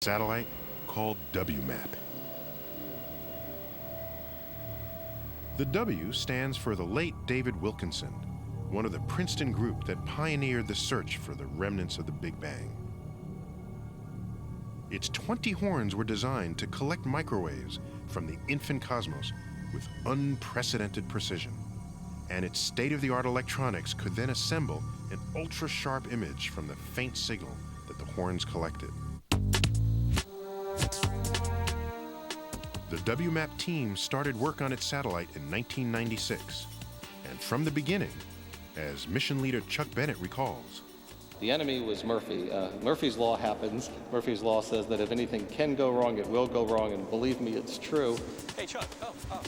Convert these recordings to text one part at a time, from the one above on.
Satellite called WMAP. The W stands for the late David Wilkinson, one of the Princeton group that pioneered the search for the remnants of the Big Bang. Its 20 horns were designed to collect microwaves from the infant cosmos with unprecedented precision, and its state-of-the-art electronics could then assemble an ultra-sharp image from the faint signal that the horns collected. The WMAP team started work on its satellite in 1996, and from the beginning, as mission leader Chuck Bennett recalls, the enemy was Murphy. Murphy's Law happens. Murphy's Law says that if anything can go wrong, it will go wrong, and believe me, it's true. Hey, Chuck.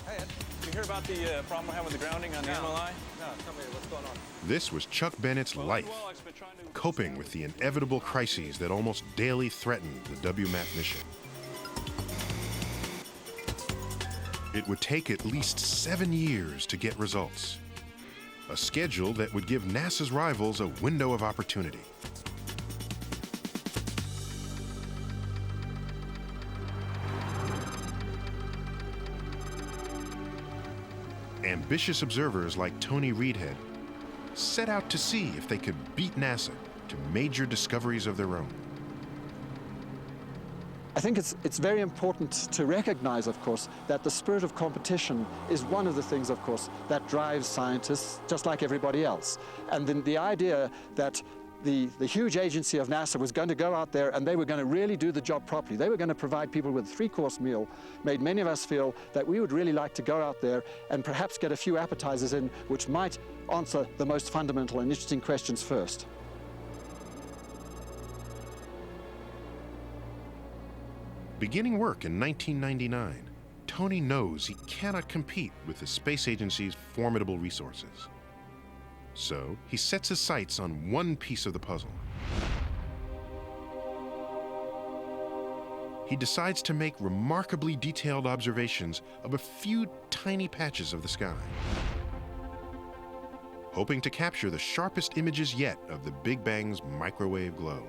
Hey, Ed. Did you hear about the problem we're having with the grounding on the MLI? No, tell me what's going on. This was Chuck Bennett's life, coping with the inevitable crises that almost daily threatened the WMAP mission. It would take at least 7 years to get results, a schedule that would give NASA's rivals a window of opportunity. Ambitious observers like Tony Readhead set out to see if they could beat NASA to major discoveries of their own. I think it's very important to recognize, of course, that the spirit of competition is one of the things, of course, that drives scientists just like everybody else. And then the idea that the huge agency of NASA was going to go out there and they were going to really do the job properly. They were going to provide people with a 3-course meal, made many of us feel that we would really like to go out there and perhaps get a few appetizers in which might answer the most fundamental and interesting questions first. Beginning work in 1999, Tony knows he cannot compete with the space agency's formidable resources. So he sets his sights on one piece of the puzzle. He decides to make remarkably detailed observations of a few tiny patches of the sky, hoping to capture the sharpest images yet of the Big Bang's microwave glow.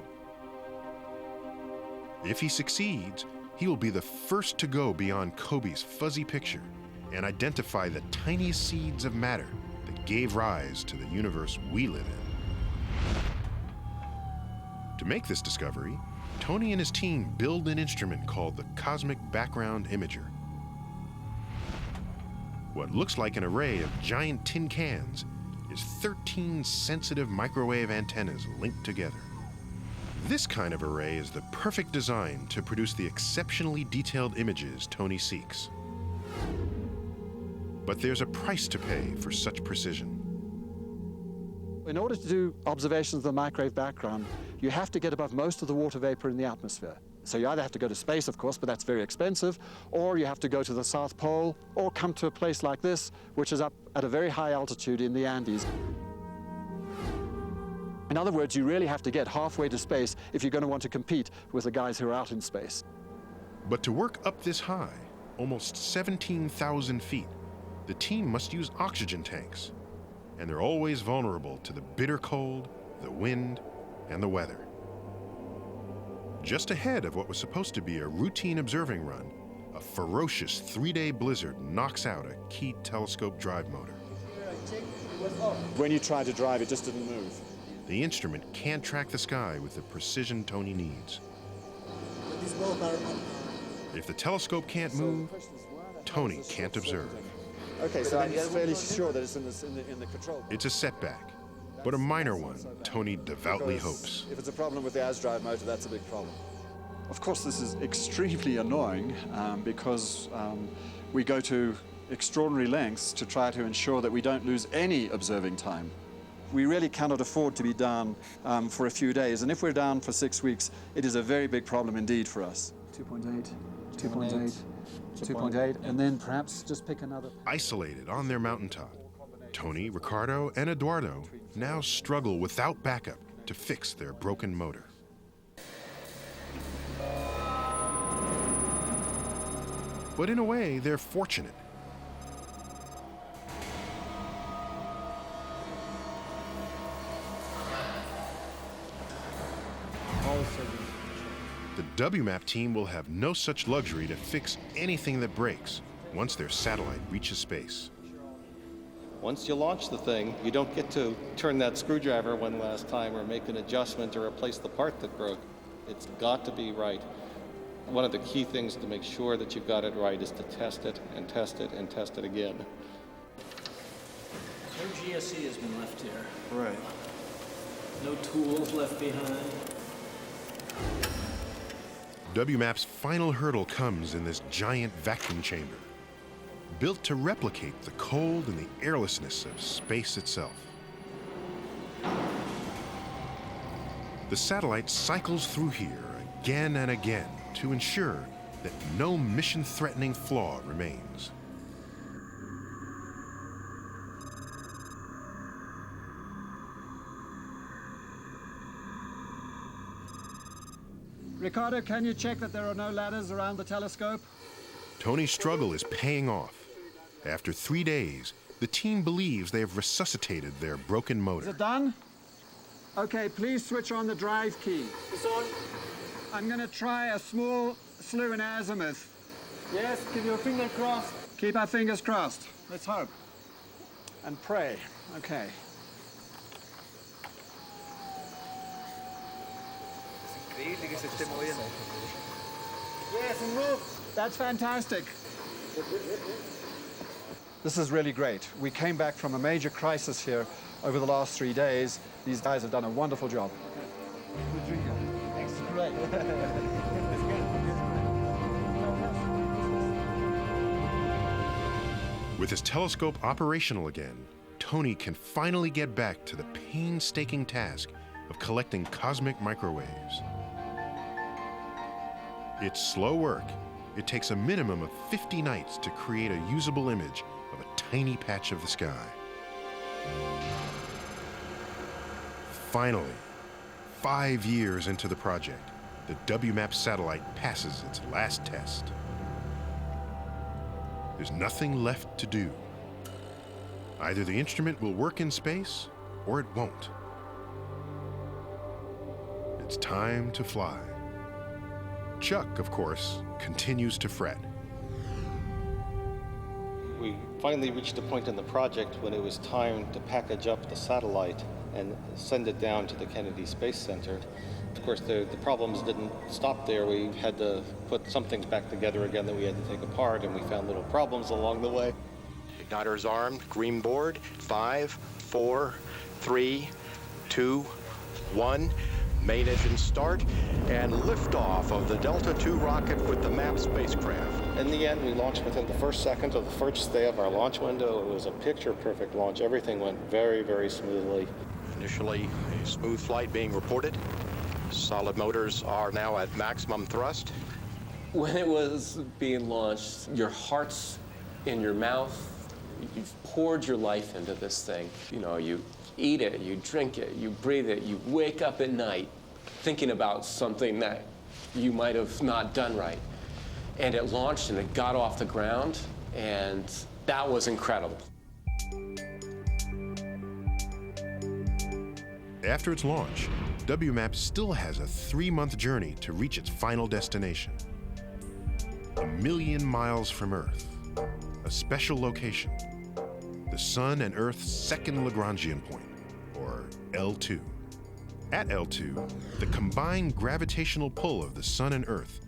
If he succeeds, he will be the first to go beyond Kobe's fuzzy picture and identify the tiniest seeds of matter that gave rise to the universe we live in. To make this discovery, Tony and his team build an instrument called the Cosmic Background Imager. What looks like an array of giant tin cans is 13 sensitive microwave antennas linked together. This kind of array is the perfect design to produce the exceptionally detailed images Tony seeks. But there's a price to pay for such precision. In order to do observations of the microwave background, you have to get above most of the water vapor in the atmosphere. So you either have to go to space, of course, but that's very expensive, or you have to go to the South Pole, or come to a place like this, which is up at a very high altitude in the Andes. In other words, you really have to get halfway to space if you're going to want to compete with the guys who are out in space. But to work up this high, almost 17,000 feet, the team must use oxygen tanks, and they're always vulnerable to the bitter cold, the wind, and the weather. Just ahead of what was supposed to be a routine observing run, a ferocious 3-day blizzard knocks out a key telescope drive motor. When you tried to drive, it just didn't move. The instrument can't track the sky with the precision Tony needs. If the telescope can't move, Tony can't observe. Okay, so I'm fairly sure that it's in the control. It's a setback, but a minor one, Tony devoutly hopes. If it's a problem with the AS drive motor, that's a big problem. Of course, this is extremely annoying because we go to extraordinary lengths to try to ensure that we don't lose any observing time. We really cannot afford to be down for a few days, and if we're down for 6 weeks, it is a very big problem indeed for us. 2.8, 2.8, 2.8, and then perhaps just pick another. Isolated on their mountaintop, Tony, Ricardo, and Eduardo now struggle without backup to fix their broken motor. But in a way, they're fortunate. The WMAP team will have no such luxury to fix anything that breaks once their satellite reaches space. Once you launch the thing, you don't get to turn that screwdriver one last time or make an adjustment or replace the part that broke. It's got to be right. One of the key things to make sure that you've got it right is to test it and test it and test it again. No GSE has been left here. Right. No tools left behind. WMAP's final hurdle comes in this giant vacuum chamber, built to replicate the cold and the airlessness of space itself. The satellite cycles through here again and again to ensure that no mission-threatening flaw remains. Ricardo, can you check that there are no ladders around the telescope? Tony's struggle is paying off. After 3 days, the team believes they have resuscitated their broken Is motor. it done? Okay, please switch on the drive key. It's on. I'm going to try a small slew in azimuth. Yes, keep your finger crossed. Keep our fingers crossed. Let's hope. And pray. Okay. Yes, and move. That's fantastic. This is really great. We came back from a major crisis here over the last 3 days. These guys have done a wonderful job. Great. With his telescope operational again, Tony can finally get back to the painstaking task of collecting cosmic microwaves. It's slow work. It takes a minimum of 50 nights to create a usable image of a tiny patch of the sky. Finally, 5 years into the project, the WMAP satellite passes its last test. There's nothing left to do. Either the instrument will work in space, or it won't. It's time to fly. Chuck, of course, continues to fret. We finally reached a point in the project when it was time to package up the satellite and send it down to the Kennedy Space Center. Of course, the problems didn't stop there. We had to put some things back together again that we had to take apart, and we found little problems along the way. Igniters armed, green board, 5, 4, 3, 2, 1. Main engine start and liftoff of the Delta II rocket with the MAP spacecraft. In the end, we launched within the first second of the first day of our launch window. It was a picture-perfect launch. Everything went very, very smoothly. Initially, a smooth flight being reported. Solid motors are now at maximum thrust. When it was being launched, your heart's in your mouth. You've poured your life into this thing. You know, you eat it, you drink it, you breathe it, you wake up at night thinking about something that you might have not done right. And it launched and it got off the ground, and that was incredible. After its launch, WMAP still has a 3-month journey to reach its final destination. 1,000,000 miles from Earth, a special location, the Sun and Earth's second Lagrangian point, or L2. At L2, the combined gravitational pull of the Sun and Earth